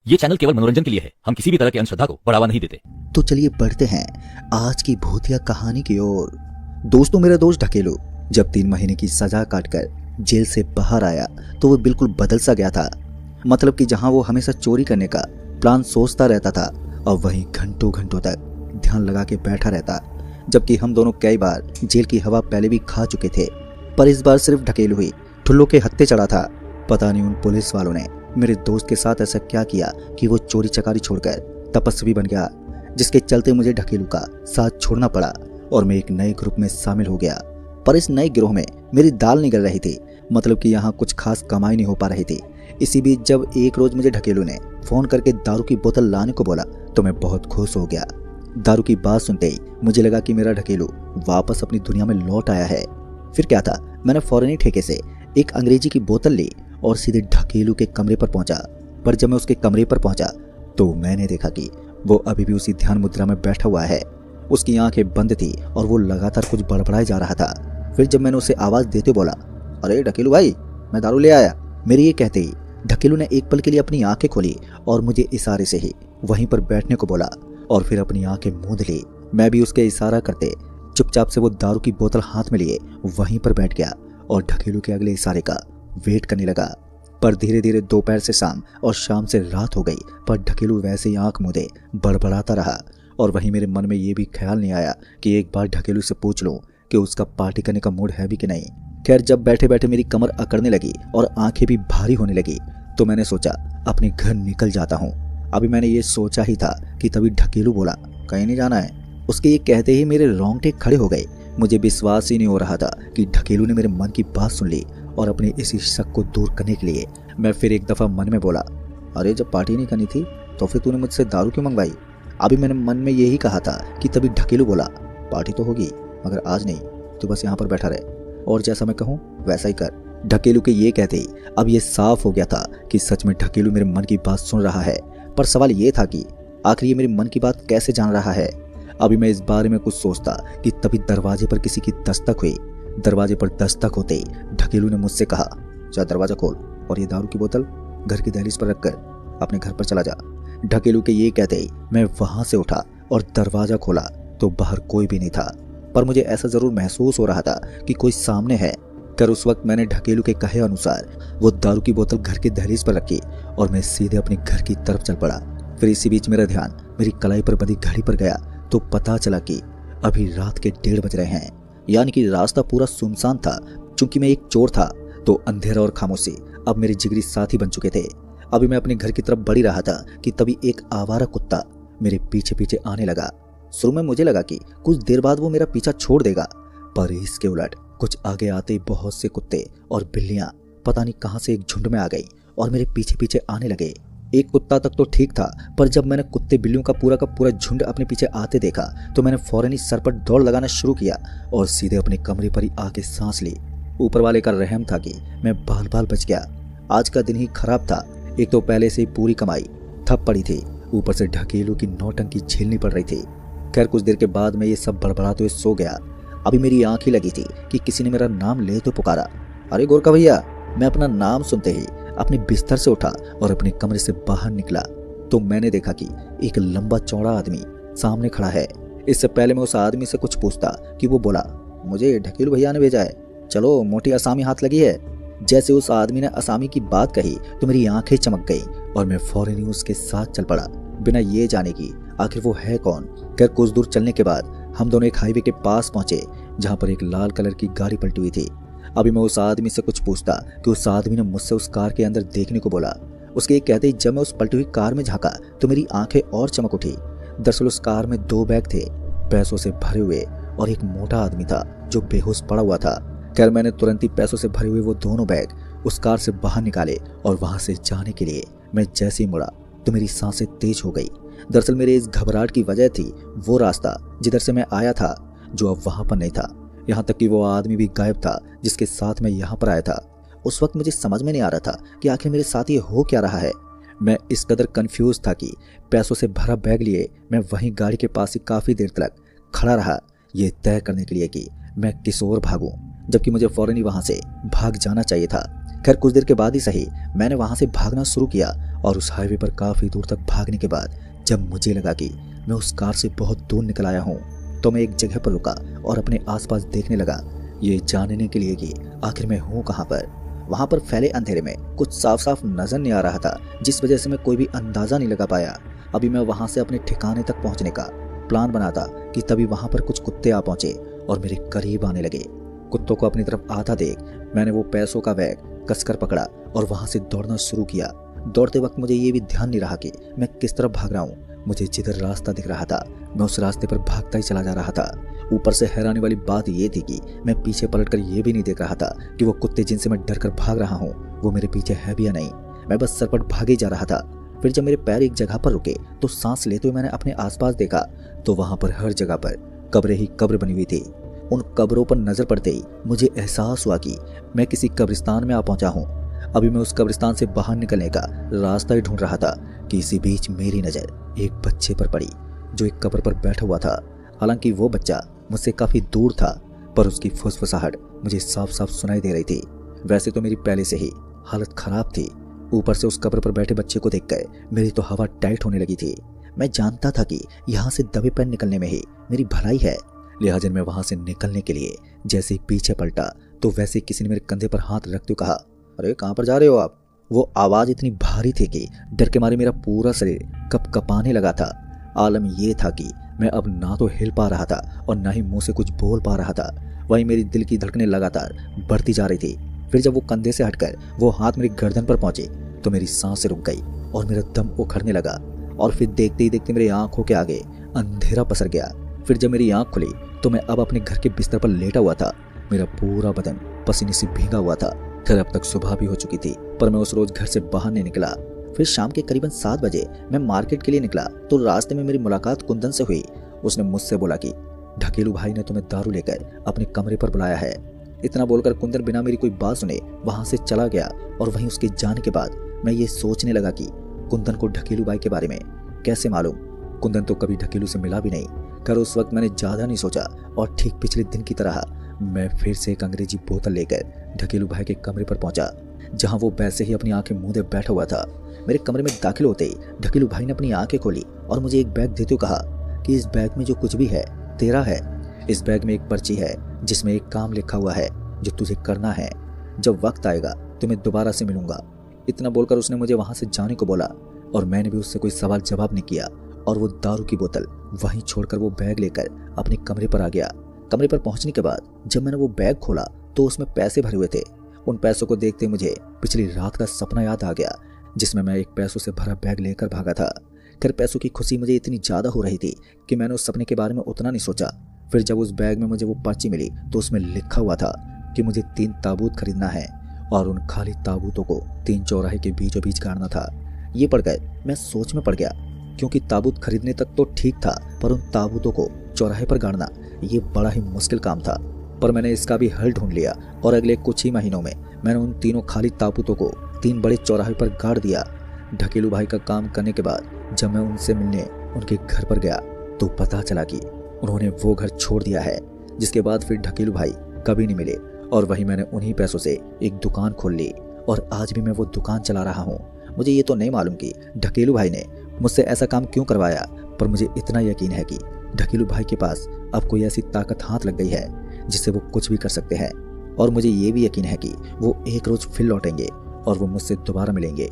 ये चैनल केवल मनोरंजन के लिए है। हम किसी भी तरह की अंधश्रद्धा को बढ़ावा नहीं देते। तो चलिए बढ़ते हैं आज की भूतिया कहानी की ओर। दोस्तों, मेरा दोस्त ढकेलू जब 3 महीने की सजा काटकर जेल से बाहर आया तो वो बिल्कुल बदल सा गया था। मतलब कि जहां वो हमेशा चोरी करने का प्लान सोचता रहता था और वहीं घंटों घंटों तक ध्यान लगा के बैठा रहता, जबकि हम दोनों कई बार जेल की हवा पहले भी खा चुके थे। पर इस बार सिर्फ ढकेलू ही ठुल्लों के हत्थे चढ़ा था। पता नहीं उन पुलिस वालों ने मेरे दोस्त के साथ ऐसा क्या किया कि वो चोरी चकारी छोड़कर तपस्वी बन गया, जिसके चलते मुझे ढकेलू का साथ छोड़ना पड़ा और मैं एक नए ग्रुप में शामिल हो गया। पर इस नए गिरोह में मेरी दाल निकल रही थी, मतलब कि यहाँ कुछ खास कमाई नहीं हो पा रही थी। इसी बीच जब एक रोज मुझे ढकेलू ने फोन करके दारू की बोतल लाने को बोला तो मैं बहुत खुश हो गया। दारू की बात सुनते ही मुझे लगा कि मेरा ढकेलू वापस अपनी दुनिया में लौट आया है। फिर क्या था, मैंने फौरनी ठेके से एक अंग्रेजी की बोतल ली और सीधे ढकेलू के कमरे पर पहुंचा। पर जब मैं उसके कमरे पर पहुंचा तो मैंने देखा कि वो अभी भी उसी ध्यान मुद्रा में बैठा हुआ है। उसकी आंखें बंद थी और वो लगातार कुछ बड़बड़ाए जा रहा था। फिर जब मैंने उसे आवाज देते बोला, अरे ढकेलू भाई, मैं दारू ले आया। मेरे ये कहते ही ढकेलू ने एक पल के लिए अपनी आंखें खोली और मुझे इशारे से ही वहीं पर बैठने को बोला और फिर अपनी आंखें मूंद ली। मैं भी उसके इशारा करते चुपचाप से वो दारू की बोतल हाथ में लिए वहीं पर बैठ गया और ढकेलू के अगले इशारे का वेट करने लगा। पर धीरे धीरे दोपहर से शाम और शाम से रात हो गई, पर ढकेलू वैसे ही आंख मूंदे बड़बड़ाता रहा। और वहीं मेरे मन में ये भी ख्याल नहीं आया कि एक बार ढकेलू से पूछ लूं कि उसका पार्टी करने का मूड है भी कि नहीं। खैर, जब बैठे बैठे मेरी कमर अकड़ने लगी और आंखें भी भारी होने लगी तो मैंने सोचा अपने घर निकल जाता हूँ। अभी मैंने ये सोचा ही था कि तभी ढकेलू बोला, कहीं नहीं जाना है। उसके ये कहते ही मेरे रोंगटे खड़े हो गए। मुझे विश्वास ही नहीं हो रहा था कि ढकेलू ने मेरे मन की बात सुन ली और अपने इसी शक को दूर करने के लिए मैं फिर एक दफा मन में बोला, अरे जब पार्टी नहीं करनी थी तो फिर तूने मुझसे दारू क्यों मंगवाई। अभी मैंने मन में यही कहा था कि तभी ढकेलू बोला, पार्टी तो होगी मगर आज नहीं, तू बस यहाँ पर बैठा रहे और जैसा मैं कहूँ वैसा ही कर। ढकेलू के ये कहते ही अब ये साफ हो गया था कि सच में ढकेलू मेरे मन की बात सुन रहा है। पर सवाल ये था कि आखिर ये मेरे मन की बात कैसे जान रहा है। अभी मैं इस बारे में कुछ सोचता कि तभी दरवाजे पर किसी की दस्तक हुई। दरवाजे पर दस्तक होते ही ढकेलू ने मुझसे कहा, जा दरवाजा खोल और ये दारू की बोतल घर की दहलीज पर रखकर अपने घर पर चला जा। ढकेलू के ये कहते ही मैं वहां से उठा और दरवाजा खोला तो बाहर कोई भी नहीं था, पर मुझे ऐसा जरूर महसूस हो रहा था कि कोई सामने है। कर उस वक्त मैंने ढकेलू के कहे अनुसार वो दारू की बोतल घर की दहलीज पर रखी और मैं सीधे अपने घर की तरफ चल पड़ा। फिर इसी बीच मेरा ध्यान मेरी कलाई पर बंधी घड़ी पर गया तो पता चला कि अभी रात के 1:30 बज रहे हैं, यानी कि रास्ता पूरा सुनसान था। चूंकि मैं एक चोर था तो अंधेरा और खामोशी अब मेरे जिगरी साथी बन चुके थे। अभी मैं अपने घर की तरफ बढ़ ही रहा था कि तभी एक आवारा कुत्ता मेरे पीछे पीछे आने लगा। शुरू में मुझे लगा कि कुछ देर बाद वो मेरा पीछा छोड़ देगा, पर इसके उलट कुछ आगे आते ही बहुत से कुत्ते और बिल्लियां पता नहीं कहां से एक झुंड में आ गई और मेरे पीछे पीछे आने लगे। एक कुत्ता तक तो ठीक था, पर जब मैंने कुत्ते बिल्लियों का पूरा झुंड अपने पीछे आते देखा तो मैंने फौरन ही सर पर दौड़ लगाना शुरू किया और सीधे अपने कमरे पर ही आके सांस ली। ऊपर वाले का रहम था कि मैं बाल बाल बच गया। आज का दिन ही खराब था। एक तो पहले से ही पूरी कमाई थप पड़ी थी, ऊपर से ढकेलू की नौटंकी झेलनी पड़ रही थी। खैर, कुछ देर के बाद मैं ये सब बड़बड़ाते हुए सो गया। अभी मेरी आंख ही लगी थी कि किसी ने मेरा नाम ले तो पुकारा, अरे गोरखा भैया। मैं अपना नाम सुनते ही अपने बिस्तर से उठा और अपने कमरे से बाहर निकला तो मैंने देखा कि एक लंबा चौड़ा आदमी सामने खड़ा है। इससे पहले मैं उस आदमी से कुछ पूछता कि वो बोला, मुझे ढकेलू भैया ने भेजा है, चलो मोटी असामी हाथ लगी है। जैसे उस आदमी ने असामी की बात कही तो मेरी आंखें चमक गई और मैं फौरन ही उसके साथ चल पड़ा, बिना ये जाने की आखिर वो है कौन। खैर, कुछ दूर चलने के बाद हम दोनों एक हाईवे के पास पहुंचे जहां पर एक लाल कलर की गाड़ी पलटी हुई थी। अभी मैं उस आदमी से कुछ पूछता कि उस आदमी ने मुझसे उस कार के अंदर देखने को बोला। उसके एक कहते ही जब मैं उस पलटी हुई कार में झांका तो मेरी आंखें और चमक उठी। दरअसल उस कार में 2 बैग थे, पैसों से भरे हुए, और एक मोटा आदमी था जो बेहोश पड़ा हुआ था। खैर, मैंने तुरंत ही पैसों से भरे हुए वो दोनों बैग उस कार से बाहर निकाले और वहां से जाने के लिए मैं जैसे ही मुड़ा तो मेरी सांसें तेज हो गई। दरअसल मेरे इस घबराहट की वजह थी वो रास्ता जिधर से मैं आया था, जो अब वहां पर नहीं था। यहाँ तक कि वो आदमी भी गायब था जिसके साथ मैं यहाँ पर आया था। उस वक्त मुझे समझ में नहीं आ रहा था कि आखिर मेरे साथ ये हो क्या रहा है। मैं इस कदर कंफ्यूज था कि पैसों से भरा बैग लिए मैं वहीं गाड़ी के पास ही काफी देर तक खड़ा रहा, ये तय करने के लिए कि मैं किस ओर भागूं, जबकि मुझे फौरन ही वहां से भाग जाना चाहिए था। खैर कुछ देर के बाद ही सही मैंने वहां से भागना शुरू किया और उस हाईवे पर काफी दूर तक भागने के बाद जब मुझे लगा कि मैं उस कार से बहुत दूर निकल आया हूँ तो मैं एक जगह पर रुका और अपने आसपास देखने लगा, ये जानने के लिए कि आखिर मैं हूँ कहाँ पर। वहां पर फैले अंधेरे में कुछ साफ साफ नजर नहीं आ रहा था, जिस वजह से मैं कोई भी अंदाजा नहीं लगा पाया। अभी मैं वहां से अपने ठिकाने तक पहुंचने का प्लान बना था कि तभी वहां पर कुछ कुत्ते आ पहुंचे और मेरे करीब आने लगे। कुत्तों को अपनी तरफ आता देख मैंने वो पैसों का बैग कसकर पकड़ा और वहां से दौड़ना शुरू किया। दौड़ते वक्त मुझे ये भी ध्यान नहीं रहा कि मैं किस तरफ भाग रहा हूँ। मुझे जिधर रास्ता दिख रहा था मैं उस रास्ते पर भागता ही चला जा रहा था। ऊपर से हैरानी वाली बात ये थी कि मैं पीछे पलटकर ये भी नहीं देख रहा था कि वो कुत्ते जिनसे मैं डर कर भाग रहा हूँ वो मेरे पीछे है भी या नहीं। मैं बस सरपट भागे जा रहा था। फिर जब मेरे पैर एक जगह पर रुके तो सांस लेते हुए मैंने अपने आसपास देखा तो वहां पर हर जगह पर कब्रें ही कब्र बनी हुई थी। उन कब्रों पर नजर पड़ते ही मुझे एहसास हुआ कि मैं किसी कब्रिस्तान में आ पहुंचा हूँ। अभी मैं उस कब्रिस्तान से बाहर निकलने का रास्ता ही ढूंढ रहा था कि इसी बीच मेरी नजर एक बच्चे पर पड़ी जो एक कब्र पर बैठा हुआ था। हालांकि वो बच्चा मुझसे काफी दूर था पर उसकी फुसफुसाहट मुझे साफ साफ सुनाई दे रही थी। वैसे तो मेरी पहले से ही हालत खराब थी, ऊपर से उस कब्र पर बैठे बच्चे को देखकर मेरी तो हवा टाइट होने लगी थी। मैं जानता था कि यहाँ से दबे पैर निकलने में ही मेरी भलाई है, लिहाजा मैं वहां से निकलने के लिए जैसे ही पीछे पलटा तो वैसे किसी ने मेरे कंधे पर हाथ रखते हुए कहा, अरे कहाँ पर जा रहे हो आप? वो आवाज इतनी भारी थी कि डर के मारे मेरा पूरा शरीर कपकपाने लगा था। आलम ये था कि मैं अब ना तो हिल पा रहा था और ना ही मुंह से कुछ बोल पा रहा था। वहीं मेरी दिल की धड़कनें लगातार बढ़ती जा रही थी। फिर जब वो कंधे से हटकर वो हाथ मेरी गर्दन पर पहुंचे तो मेरी सांसें रुक गई और मेरा दम उखड़ने लगा और फिर देखते ही देखते मेरी आंखों के आगे अंधेरा पसर गया। फिर जब मेरी आंख खुली तो मैं अब अपने घर के बिस्तर पर लेटा हुआ था। मेरा पूरा बदन पसीने से भीगा हुआ था। खैर अब तक सुबह भी हो चुकी थी पर मैं उस रोज घर से बाहर नहीं निकला। फिर शाम के करीबन 7 बजे मैं मार्केट के लिए निकला तो रास्ते में मेरी मुलाकात कुंदन से हुई। उसने मुझसे बोला कि ढकेलू भाई ने तुम्हें दारू लेकर अपने कमरे पर बुलाया है। इतना बोलकर कुंदन बिना मेरी कोई बात सुने वहां से चला गया और वहीं उसके जाने के बाद मैं ये सोचने लगा कि कुंदन को ढकेलू भाई के बारे में कैसे मालूम। कुंदन तो कभी ढकेलू से मिला भी नहीं। खैर उस वक्त मैंने ज्यादा नहीं सोचा और ठीक पिछले दिन की तरह मैं फिर से एक अंग्रेजी बोतल लेकर ढकेलू भाई के कमरे पर पहुंचा जहां वो वैसे ही अपनी आंखें मूंदे बैठा हुआ था। मेरे कमरे में दाखिल होते ही ढकेलू भाई ने अपनी आंखें खोली और मुझे एक बैग देते हुए कहा कि इस बैग में जो कुछ भी है तेरा है। इस बैग में एक पर्ची है जिसमें एक काम लिखा हुआ है जो तुझे करना है। जब वक्त आएगा तो मैं दोबारा से मिलूंगा। इतना बोलकर उसने मुझे वहां से जाने को बोला और मैंने भी उससे कोई सवाल जवाब नहीं किया और वो दारू की बोतल वहीं छोड़कर वो बैग लेकर अपने कमरे पर आ गया। कमरे पर पहुंचने के बाद जब मैंने वो बैग खोला तो उसमें पैसे भरे हुए थे। उन पैसों को देखते मुझे पिछली रात का सपना याद आ गया जिसमें मैं एक पैसों से भरा बैग लेकर भागा था। खैर पैसों की खुशी मुझे इतनी ज्यादा हो रही थी कि मैंने उस सपने के बारे में उतना नहीं सोचा। फिर जब उस बैग में मुझे वो पर्ची मिली तो उसमें लिखा हुआ था कि मुझे 3 ताबूत खरीदना है और उन खाली ताबूतों को 3 चौराहे के बीचों बीच गाड़ना था। ये पढ़कर मैं सोच में पड़ गया क्योंकि ताबूत खरीदने तक तो ठीक था पर उन ताबूतों को चौराहे पर गाड़ना ये बड़ा ही मुश्किल काम था। पर मैंने इसका भी हल ढूंढ लिया और अगले कुछ ही महीनों में मैंने उन तीनों खाली ताबूतों को 3 बड़े चौराहे पर गाड़ दिया। ढकेलू भाई का काम करने के बाद जब मैं उनसे मिलने उनके घर पर गया तो पता चला कि उन्होंने वो घर छोड़ दिया है। जिसके बाद फिर ढकेलू भाई कभी नहीं मिले और वहीं मैंने उन्हीं पैसों से एक दुकान खोल ली और आज भी मैं वो दुकान चला रहा हूँ। मुझे ये तो नहीं मालूम कि ढकेलू भाई ने मुझसे ऐसा काम क्यों करवाया, पर मुझे इतना यकीन है कि ढकेलू भाई के पास अब कोई ऐसी ताकत हाथ लग गई है जिससे वो कुछ भी कर सकते हैं। और मुझे ये भी यकीन है कि वो एक रोज फिर लौटेंगे और वो मुझसे दोबारा मिलेंगे।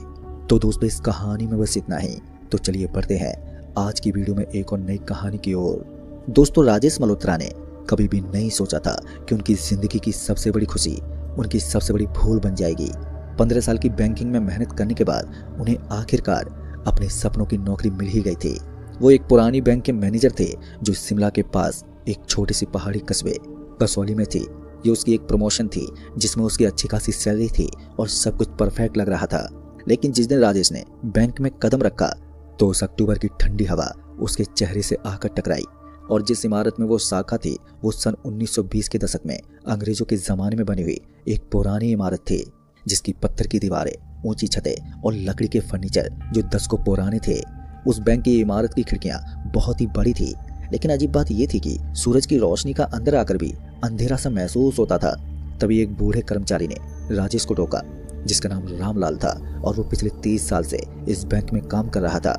तो दोस्तों इस कहानी में बस इतना ही। तो चलिए बढ़ते हैं आज की वीडियो में एक और नई कहानी की ओर। दोस्तों राजेश मल्होत्रा ने कभी भी नहीं सोचा था कि उनकी जिंदगी की सबसे बड़ी खुशी उनकी सबसे बड़ी भूल बन जाएगी। 15 साल की बैंकिंग में मेहनत करने के बाद उन्हें आखिरकार अपने सपनों की नौकरी मिल ही गई थी। वो एक पुरानी बैंक के मैनेजर थे जो शिमला के पास एक छोटी सी पहाड़ी कस्बे कसौली में थी। ये उसकी एक प्रमोशन थी जिसमें उसकी अच्छी खासी सैलरी थी और सब कुछ परफेक्ट लग रहा था। लेकिन जिस दिन राजेश ने बैंक में कदम रखा तो उस अक्टूबर की ठंडी हवा उसके चेहरे से आकर टकराई और जिस इमारत में वो शाखा थी वो सन 1920 के दशक में अंग्रेजों के जमाने में बनी हुई एक पुरानी इमारत थी जिसकी पत्थर की दीवारें, ऊंची छतें और लकड़ी के फर्नीचर जो दशकों पुराने थे। उस बैंक की इमारत की खिड़कियां बहुत ही बड़ी थी, लेकिन अजीब बात यह थी कि सूरज की रोशनी का अंदर आकर भी अंधेरा सा महसूस होता था। तभी एक बूढ़े कर्मचारी ने राजेश को टोका जिसका नाम रामलाल था और वो पिछले 30 साल से इस बैंक में काम कर रहा था।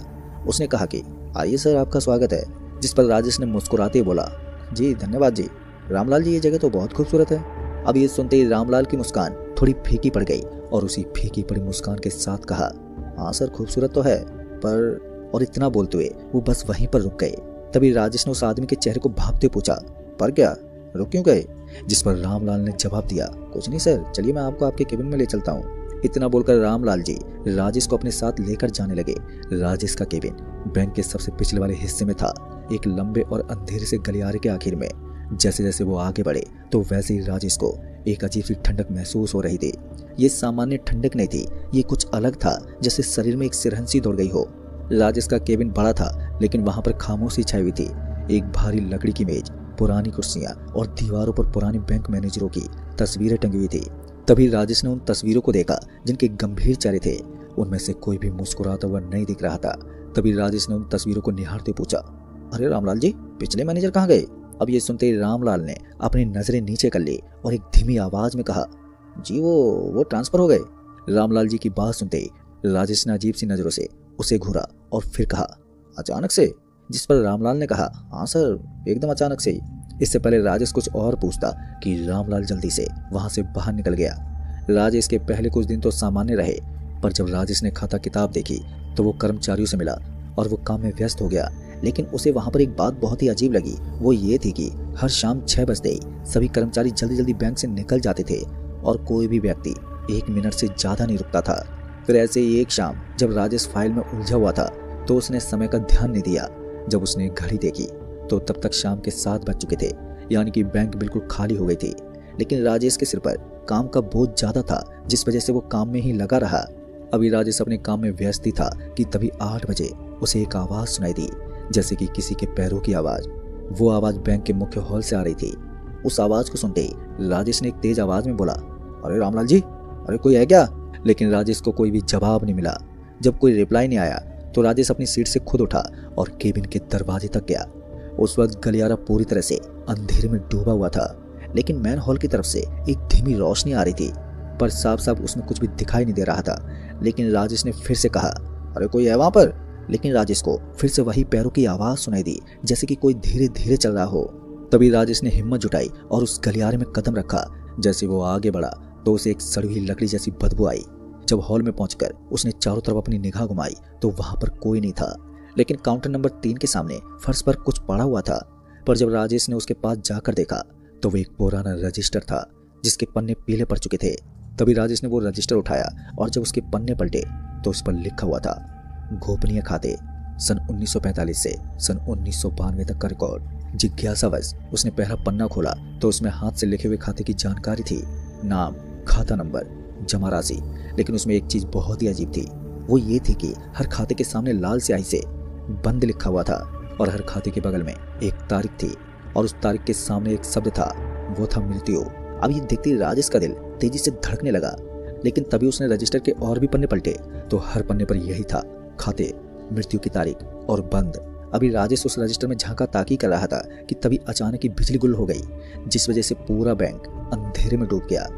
उसने कहा कि आइए सर, आपका स्वागत है। जिस पर राजेश ने मुस्कुराते हुए बोला, जी धन्यवाद जी। रामलाल जी, ये जगह तो बहुत खूबसूरत है। अब ये सुनते ही रामलाल की मुस्कान थोड़ी फीकी पड़ गई और उसी फीकी पड़ी मुस्कान के साथ कहा, हाँ सर, खूबसूरत तो है, पर। और इतना बोलते हुए वो बस वहीं पर रुक गए। तभी राजेश ने उस आदमी के चेहरे को भांपते पूछा, पर क्या, रुक क्यों गए? जिस पर रामलाल ने जवाब दिया, कुछ नहीं सर, चलिए मैं आपको आपके केबिन में ले चलता हूँ। इतना बोलकर रामलाल जी राजेश को अपने साथ लेकर जाने लगे। राजेश का केबिन बैंक के सबसे पिछले वाले हिस्से में था, एक लंबे और अंधेरे से गलियारे के आखिर में। जैसे जैसे वो आगे बढ़े तो वैसे ही राजेश को एक अजीब सी ठंडक महसूस हो रही थी। ये सामान्य ठंडक नहीं थी, ये कुछ अलग था, जैसे शरीर में एक सिरहन सी दौड़ गई हो। राजेश का केबिन बड़ा था, लेकिन वहां पर खामोशी छाई हुई थी। एक भारी लकड़ी की मेज, पुरानी कुर्सियां और दीवारों पर पुराने बैंक मैनेजरों की तस्वीरें टंगी हुई थी। तभी राजेश ने उन तस्वीरों को देखा जिनके गंभीर चेहरे थे। उनमें से कोई भी मुस्कुराता हुआ नहीं दिख रहा था। तभी राजेश ने उन तस्वीरों को निहारते पूछा, अरे रामलाल जी, पिछले मैनेजर कहाँ गए? अब ये सुनते ही रामलाल ने अपनी नजरें नीचे कर ली और एक धीमी आवाज में कहा, जी वो ट्रांसफर हो गए। रामलाल जी की बात सुनते ही राजेश ने अजीब सी नजरों से उसे घूरा और फिर कहा, अचानक से? जिस पर रामलाल ने कहा, हाँ सर, एकदम अचानक से ही। इससे पहले राजेश कुछ और पूछता कि रामलाल जल्दी से वहां से बाहर निकल गया। राजेश के पहले कुछ दिन तो सामान्य रहे, पर जब राजेश ने खाता किताब देखी तो वो कर्मचारियों से मिला और वो काम में व्यस्त हो गया। लेकिन उसे वहां पर एक बात बहुत ही अजीब लगी। वो ये थी कि हर शाम 6 बजते ही सभी कर्मचारी जल्दी जल्दी बैंक से निकल जाते थे और कोई भी व्यक्ति 1 मिनट से ज्यादा नहीं रुकता था। फिर ऐसे ही एक शाम जब राजेश फाइल में उलझा हुआ था तो उसने समय का ध्यान नहीं दिया। जब उसने घड़ी देखी तो तब तक शाम के 7 बज चुके थे, यानी कि बैंक बिल्कुल खाली हो गई थी। लेकिन राजेश के सिर पर काम का बोझ ज्यादा था, जिस वजह से वो काम में ही लगा रहा। अभी राजेश अपने काम में व्यस्त ही था कि तभी 8 बजे उसे एक आवाज सुनाई दी, जैसे कि किसी के पैरों की आवाज। वो आवाज बैंक के मुख्य हॉल से आ रही थी। उस आवाज को सुनते ही राजेश ने एक तेज आवाज में बोला, अरे रामलाल जी, अरे कोई है क्या? लेकिन राजेश को कोई भी जवाब नहीं मिला। जब कोई रिप्लाई नहीं आया तो राजेश अपनी सीट से खुद उठा और केबिन के दरवाजे तक गया। उस वक्त गलियारा पूरी तरह से अंधेरे में डूबा हुआ था, लेकिन मैन हॉल की तरफ से एक धीमी रोशनी आ रही थी, पर साफ साफ उसमें कुछ भी दिखाई नहीं दे रहा था। लेकिन राजेश ने फिर से कहा, अरे कोई है वहां पर? लेकिन राजेश को फिर से वही पैरों की आवाज सुनाई दी, जैसे कि कोई धीरे धीरे चल रहा हो। तभी राजेश ने हिम्मत जुटाई और उस गलियारे में कदम रखा। जैसे वो आगे बढ़ा तो उसे एक सड़ी हुई लकड़ी जैसी बदबू आई। जब हॉल में पहुंचकर उसने चारों तरफ अपनी निगाह घुमाई तो वहां पर कोई नहीं था, लेकिन काउंटर नंबर 3 के सामने फर्श पर कुछ पड़ा हुआ था। पर जब राजेश ने उसके पास जाकर देखा तो वो एक पुराना रजिस्टर था, जिसके पन्ने पीले पड़ चुके थे। तभी राजेश ने वो रजिस्टर उठाया और जब उसके पन्ने पलटे तो उस पर लिखा हुआ था, गोपनीय खाते, सन 1945 से सन 1992 तक का रिकॉर्ड। जिज्ञासावश उसने पहला पन्ना खोला तो उसमें हाथ से लिखे हुए खाते की जानकारी थी, नाम, खाता नंबर, जमा राशि। लेकिन उसमें एक चीज बहुत ही अजीब थी। वो ये थी कि हर खाते के सामने लाल स्याही से बंद लिखा हुआ था और हर खाते के बगल में एक तारीख थी और उस तारीख के सामने एक शब्द था, वो था मृत्यु। अब ये देखते ही राजेश का दिल तेजी से धड़कने लगा। लेकिन तभी उसने रजिस्टर के और भी पन्ने पलटे तो हर पन्ने पर यही था, खाते, मृत्यु की तारीख और बंद। अभी राजेश उस रजिस्टर में झांका ताकी कर रहा था कि तभी अचानक ही बिजली गुल हो गई, जिस वजह से पूरा बैंक अंधेरे में डूब गया।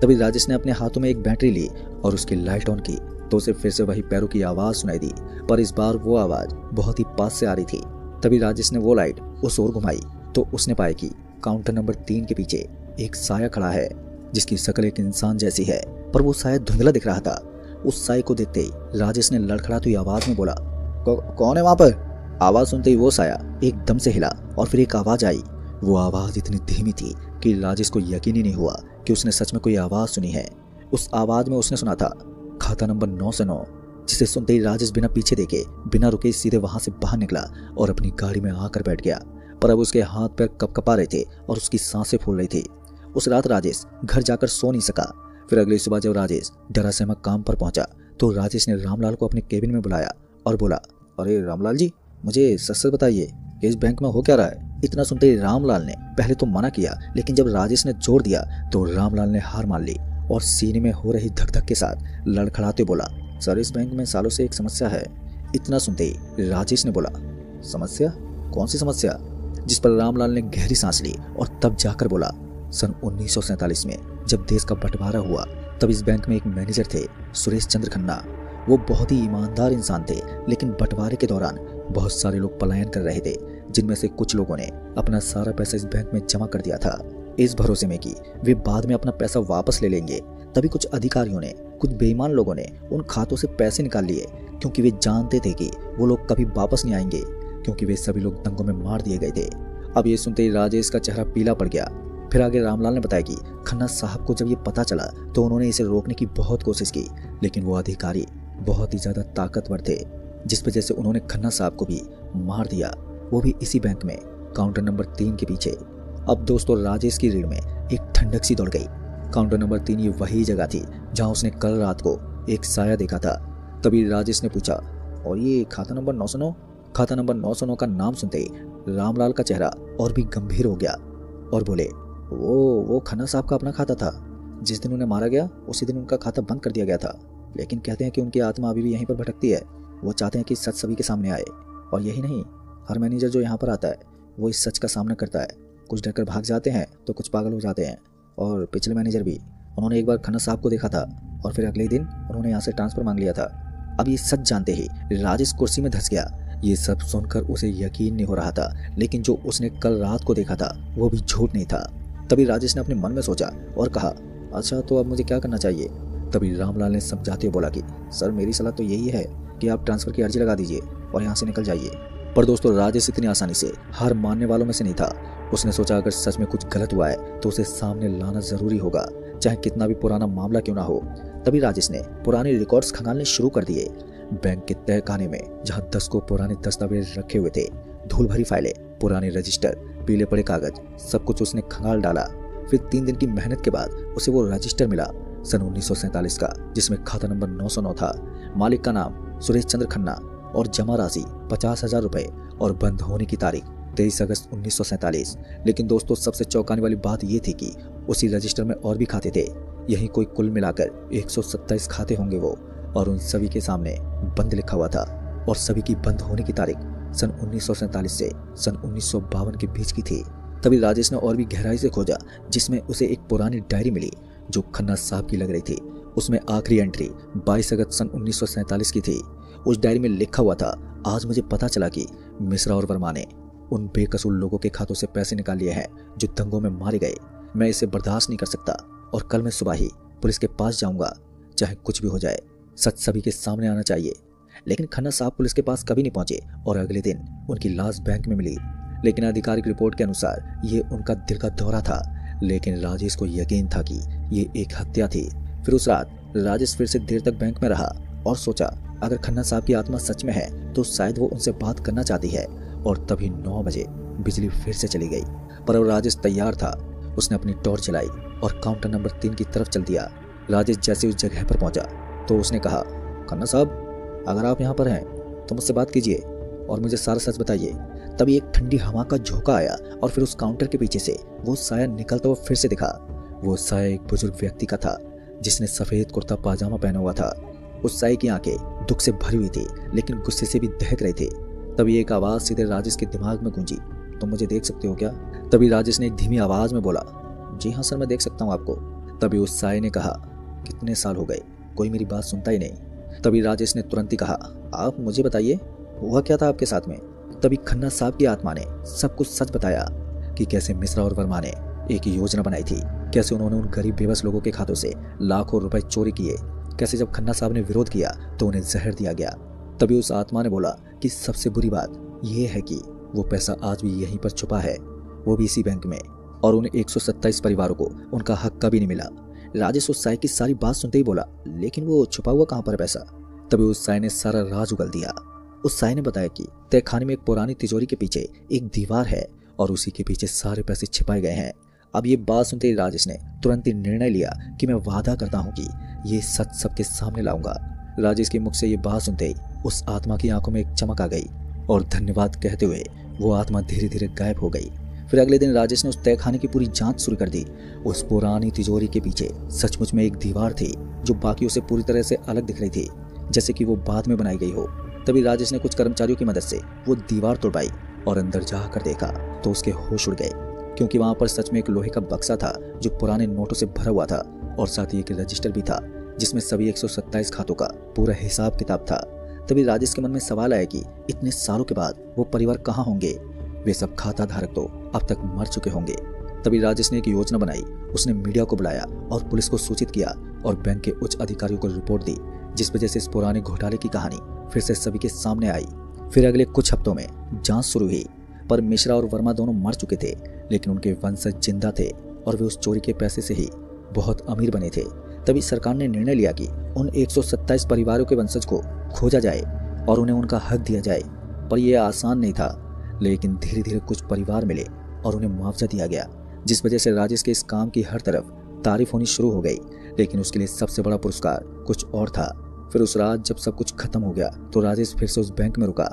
तभी राजेश ने अपने हाथों में एक बैटरी ली और उसकी लाइट ऑन की तो उसे फिर से वही पैरों की आवाज सुनाई दी, पर इस बार वो आवाज बहुत ही पास से आ रही थी। तभी राजेश ने वो लाइट उस ओर घुमाई तो उसने पाया कि काउंटर नंबर 3 के पीछे एक साया खड़ा है, जिसकी शक्ल एक इंसान जैसी है, पर वो साया धुंधला दिख रहा था। उस साये को देखते ही राजेश ने लड़खड़ाती हुई आवाज में बोला, कौन है वहां पर? आवाज सुनते ही वो साया एकदम से हिला और फिर एक आवाज आई। वो आवाज इतनी धीमी थी कि राजेश को यकीन ही नहीं हुआ कि उसने सच में कोई आवाज सुनी है। उस आवाज में उसने सुना था, खाता नंबर 9 से 9। जिसे सुनते ही राजेश बिना पीछे देखे, बिना रुके सीधे वहां से बाहर निकला और अपनी गाड़ी में आकर बैठ गया। पर अब उसके हाथ पैर कपकपा रहे थे और उसकी सांसें फूल रही थी। उस रात राजेश घर जाकर सो नहीं सका। फिर अगली सुबह जब राजेश डरा सहमा काम पर पहुंचा तो राजेश ने रामलाल को अपने केबिन में बुलाया और बोला, अरे रामलाल जी, मुझे सच सच बताइए कि इस बैंक में हो क्या रहा है? इतना सुनते ही रामलाल ने पहले तो मना किया, लेकिन जब राजेश ने जोर दिया तो रामलाल ने हार मान ली और सीने में हो रही धक धक के साथ लड़खड़ाते बोला, सर इस बैंक में सालों से एक समस्या है। इतना सुनते ही राजेश ने बोला, समस्या? कौन सी समस्या? जिस पर रामलाल ने गहरी सांस ली और तब जाकर बोला, सन 1947 में जब देश का बंटवारा हुआ तब इस बैंक में एक मैनेजर थे, सुरेश चंद्र खन्ना। वो बहुत ही ईमानदार इंसान थे, लेकिन बंटवारे के दौरान बहुत सारे लोग पलायन कर रहे थे, जिनमें से कुछ लोगों ने अपना सारा पैसा इस बैंक में जमा कर दिया था, इस भरोसे में कि वे बाद में अपना पैसा वापस ले लेंगे। तभी कुछ अधिकारियों ने, कुछ बेईमान लोगों ने उन खातों से पैसे निकाल लिए, क्योंकि वे जानते थे कि वो लोग कभी वापस नहीं आएंगे, क्योंकि वे सभी लोग दंगों में मार दिए गए थे। अब ये सुनते ही राजेश का चेहरा पीला पड़ गया। फिर आगे रामलाल ने बताया कि खन्ना साहब को जब ये पता चला तो उन्होंने इसे रोकने की बहुत कोशिश की, लेकिन वो अधिकारी बहुत ही ज्यादा ताकतवर थे, जिस वजह से उन्होंने खन्ना साहब को भी मार दिया, वो भी इसी बैंक में, काउंटर नंबर 3 के पीछे। अब दोस्तों राजेश की रीढ़ में एक ठंडक सी दौड़ गई। काउंटर नंबर 3 ये वही जगह थी जहां उसने कल रात को एक साया देखा था। तभी राजेश ने पूछा, और ये खाता नंबर 909? खाता नंबर 909 का नाम सुनते ही रामलाल का चेहरा और भी गंभीर हो गया और बोले, वो खन्ना साहब का अपना खाता था। जिस दिन उन्हें मारा गया उसी दिन उनका खाता बंद कर दिया गया था, लेकिन कहते हैं कि उनकी आत्मा अभी भी यहीं पर भटकती है। वो चाहते हैं कि सच सभी के सामने आए, और यही नहीं, हर मैनेजर जो यहाँ पर आता है वो इस सच का सामना करता है। कुछ डरकर भाग जाते हैं तो कुछ पागल हो जाते हैं, और पिछले मैनेजर भी, उन्होंने एक बार खन्ना साहब को देखा था और फिर अगले दिन उन्होंने यहाँ से ट्रांसफर मांग लिया था। अब ये सच जानते ही राजेश कुर्सी में धंस गया। ये सब सुनकर उसे यकीन नहीं हो रहा था, लेकिन जो उसने कल रात को देखा था वो भी झूठ नहीं था। तभी राजेश ने अपने मन में सोचा और कहा, अच्छा तो अब मुझे क्या करना चाहिए? तभी रामलाल ने समझाते हुए बोला कि सर मेरी सलाह तो यही है कि आप ट्रांसफर की अर्जी लगा दीजिए और यहाँ से निकल जाइए। पर दोस्तों राजेश इतनी आसानी से हार मानने वालों में से नहीं था। उसने सोचा अगर सच में कुछ गलत हुआ है तो उसे सामने लाना जरूरी होगा, चाहे कितना भी पुराना मामला क्यों ना हो। तभी राजेश ने पुराने रिकॉर्ड्स खंगालने शुरू कर दिए। बैंक के तय खाने में जहां 10 को पुराने दस्तावेज रखे हुए थे, धूल भरी फाइलें, पुराने रजिस्टर, पीले पड़े कागज, सब कुछ उसने खंगाल डाला। फिर 3 दिन की मेहनत के बाद उसे वो रजिस्टर मिला सन 1947 का, जिसमें खाता नंबर 909 था, मालिक का नाम सुरेश चंद्र खन्ना और जमा राशि 50,000 रुपए और बंद होने की तारीख 23 अगस्त 1947। लेकिन दोस्तों सबसे चौंकाने वाली बात यह थी कि उसी रजिस्टर में और भी खाते थे। यही कोई कुल मिलाकर 127 खाते होंगे वो, और उन सभी के सामने बंद लिखा हुआ था, और सभी की बंद होने की तारीख सन 1947 से सन 1952 के बीच की थी। तभी राजेश ने और भी गहराई से खोजा, जिसमें उसे एक पुरानी डायरी मिली जो खन्ना साहब की लग रही थी। उसमें आखिरी एंट्री 22 अगस्त सन 1947 की थी। उस डायरी में लिखा हुआ था, आज मुझे पता चला कि मिश्रा और वर्मा ने उन बेकसूर लोगों के खातों से पैसे निकाल लिए हैं जो दंगों में मारे गए। मैं इसे बर्दाश्त नहीं कर सकता और कल मैं सुबह ही पुलिस के पास जाऊंगा, चाहे कुछ भी हो जाए। सच सभी के सामने आना चाहिए। लेकिन खन्ना साहब पुलिस के पास कभी नहीं पहुंचे और अगले दिन उनकी लाश बैंक में मिली। लेकिन आधिकारिक रिपोर्ट के अनुसार ये उनका दिल का दौरा था। लेकिन राजेश को यकीन था कि ये एक हत्या थी। फिर उस रात राजेश फिर से देर तक बैंक में रहा और सोचा अगर खन्ना साहब की आत्मा सच में है तो शायद वो उनसे बात करना चाहती है। और तभी 9 बजे बिजली फिर से चली गई। पर अब राजेश तैयार था। उसने अपनी टॉर्च जलाई और काउंटर नंबर 3 की तरफ चल दिया। राजेश जैसे उस जगह पर पहुंचा तो उसने कहा, खन्ना साहब अगर आप यहाँ पर हैं तो मुझसे बात कीजिए और मुझे सारा सच बताइए। तभी एक ठंडी हवा का झोंका आया और फिर उस काउंटर के पीछे से वो साया निकलता हुआ फिर से दिखा। वो साया एक बुजुर्ग व्यक्ति का था जिसने सफेद कुर्ता पाजामा पहना हुआ था। उस साये की आंखें दुख से भरी हुई थी लेकिन गुस्से से भी दहक रही थी। तभी एक आवाज सीधे राजेश के दिमाग में गूंजी, तुम मुझे देख सकते हो क्या? तभी राजेश ने एक धीमी आवाज में बोला, जी हाँ सर मैं देख सकता हूँ आपको। तभी उस साये ने कहा, कितने साल हो गए कोई मेरी बात सुनता ही नहीं। तभी राजेश ने तुरंत ही कहा, आप मुझे बताइए हुआ क्या था आपके साथ में? तभी खन्ना साहब की आत्मा ने सब कुछ सच बताया कि कैसे मिश्रा और वर्मा ने एक योजना बनाई थी, कैसे उन्होंने उन गरीब बेबस लोगों के खातों से लाखों रुपए चोरी किए, कैसे जब खन्ना साहब ने विरोध किया तो उन्हें जहर दिया गया। तभी उस आत्मा ने बोला कि सबसे बुरी बात यह है कि वो पैसा आज भी यहीं पर छुपा है, वो भी इसी बैंक में, और उन 127 परिवारों को उनका हक का भी नहीं मिला। राजेश उस साय की सारी बात सुनते ही बोला, लेकिन वो छुपा हुआ कहाँ पर है पैसा? तभी उस साय ने सारा राज उगल दिया। उस साय ने बताया कि तहखाने में एक पुरानी तिजोरी के पीछे एक दीवार है और उसी के पीछे सारे पैसे छिपाए गए हैं। अब ये बात सुनते ही राजेश ने तुरंत ही निर्णय लिया कि मैं वादा करता हूँ कि ये सच सबके सामने लाऊंगा। राजेश के मुख से ये बात सुनते ही उस आत्मा की आंखों में एक चमक आ गई और धन्यवाद कहते हुए वो आत्मा धीरे धीरे गायब हो गई। फिर अगले दिन राजेश ने उस तहखाने की पूरी जांच शुरू कर दी। उस पुरानी तिजोरी के पीछे सचमुच में एक दीवार थी जो बाकियों से पूरी तरह से अलग दिख रही थी, जैसे कि वो बाद में बनाई गई हो। तभी राजेश ने कुछ कर्मचारियों की मदद से वो दीवार तोड़वाई और अंदर जाकर देखा तो उसके होश उड़ गए, क्योंकि वहां पर सच में एक लोहे का बक्सा था जो पुराने नोटों से भरा हुआ था और साथ ही एक रजिस्टर भी था जिसमें सभी 127 खातों का पूरा हिसाब किताब था। तभी राजेश के मन में सवाल आया कि इतने सालों के बाद वो परिवार कहाँ होंगे, वे सब खाता धारक तो अब तक मर चुके होंगे। तभी राजेश ने एक योजना बनाई। उसने मीडिया को बुलाया और पुलिस को सूचित किया और बैंक के उच्च अधिकारियों को रिपोर्ट दी, जिस वजह से इस पुराने घोटाले की कहानी फिर से सभी के सामने आई। फिर अगले कुछ हफ्तों में जांच शुरू हुई, पर मिश्रा और वर्मा दोनों मर चुके थे, लेकिन उनके वंशज जिंदा थे और वे उस चोरी के पैसे से ही बहुत अमीर बने थे। तभी सरकार ने निर्णय लिया कि उन 127 परिवारों के वंशज को खोजा जाए और उन्हें उनका हक दिया जाए। पर यह आसान नहीं था, लेकिन धीरे धीरे कुछ परिवार मिले और उन्हें मुआवजा दिया गया, जिस वजह से राजेश के इस काम की हर तरफ तारीफ होनी शुरू हो गई। लेकिन उसके लिए सबसे बड़ा पुरस्कार कुछ और था। फिर उस रात जब सब कुछ खत्म हो गया तो राजेश फिर से उस बैंक में रुका।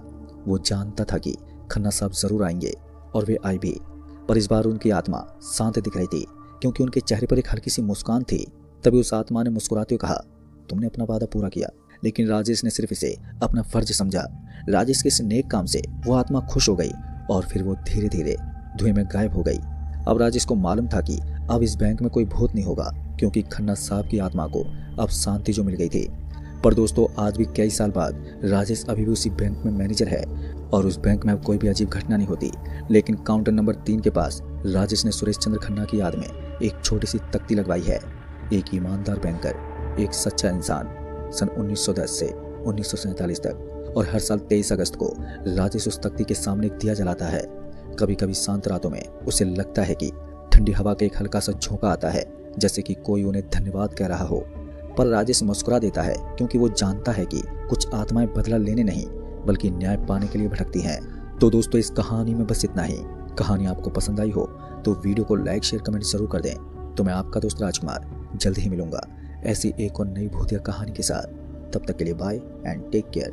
वो जानता था कि खन्ना साहब जरूर आएंगे और वे आए भी, पर इस बार उनकी आत्मा शांत दिख रही थी, क्योंकि उनके चेहरे पर एक हल्की सी मुस्कान थी। तभी उस आत्मा ने मुस्कुराते हुए कहा, तुमने अपना वादा पूरा किया। लेकिन राजेश ने सिर्फ इसे अपना फर्ज समझा। राजेश के इस नेक काम से वो आत्मा खुश हो गई और फिर वो धीरे धीरे धुएं में गायब हो गई। अब राजेश को मालूम था कि अब इस बैंक में कोई भूत नहीं होगा, क्योंकि खन्ना साहब की आत्मा को अब शांति जो मिल गई थी। पर दोस्तों, आज भी कई साल बाद राजेश अभी भी उसी बैंक में मैनेजर है और उस बैंक में अब कोई भी अजीब घटना नहीं होती। लेकिन काउंटर नंबर 3 के पास राजेश ने सुरेश चंद्र खन्ना की याद में एक छोटी सी तख्ती लगवाई है। एक ईमानदार बैंकर, एक सच्चा इंसान, सन 1910 से 1947 तक। और हर साल 23 अगस्त को राजेश उस तख्ती के सामने एक दिया जलाता है। कभी कभी शांत रातों में उसे लगता है कि ठंडी हवा का एक हल्का सा झोंका आता है, जैसे कि कोई उन्हें धन्यवाद कह रहा हो। पर राजेश मुस्कुरा देता है, क्योंकि वो जानता है कि कुछ आत्माएं बदला लेने नहीं बल्कि न्याय पाने के लिए भटकती हैं। तो दोस्तों, इस कहानी में बस इतना ही। कहानी आपको पसंद आई हो तो वीडियो को लाइक शेयर कमेंट जरूर कर दें। तो मैं आपका दोस्त राजकुमार जल्द ही मिलूंगा ऐसी एक और नई भूतिया कहानी के साथ। तब तक के लिए बाय एंड टेक केयर।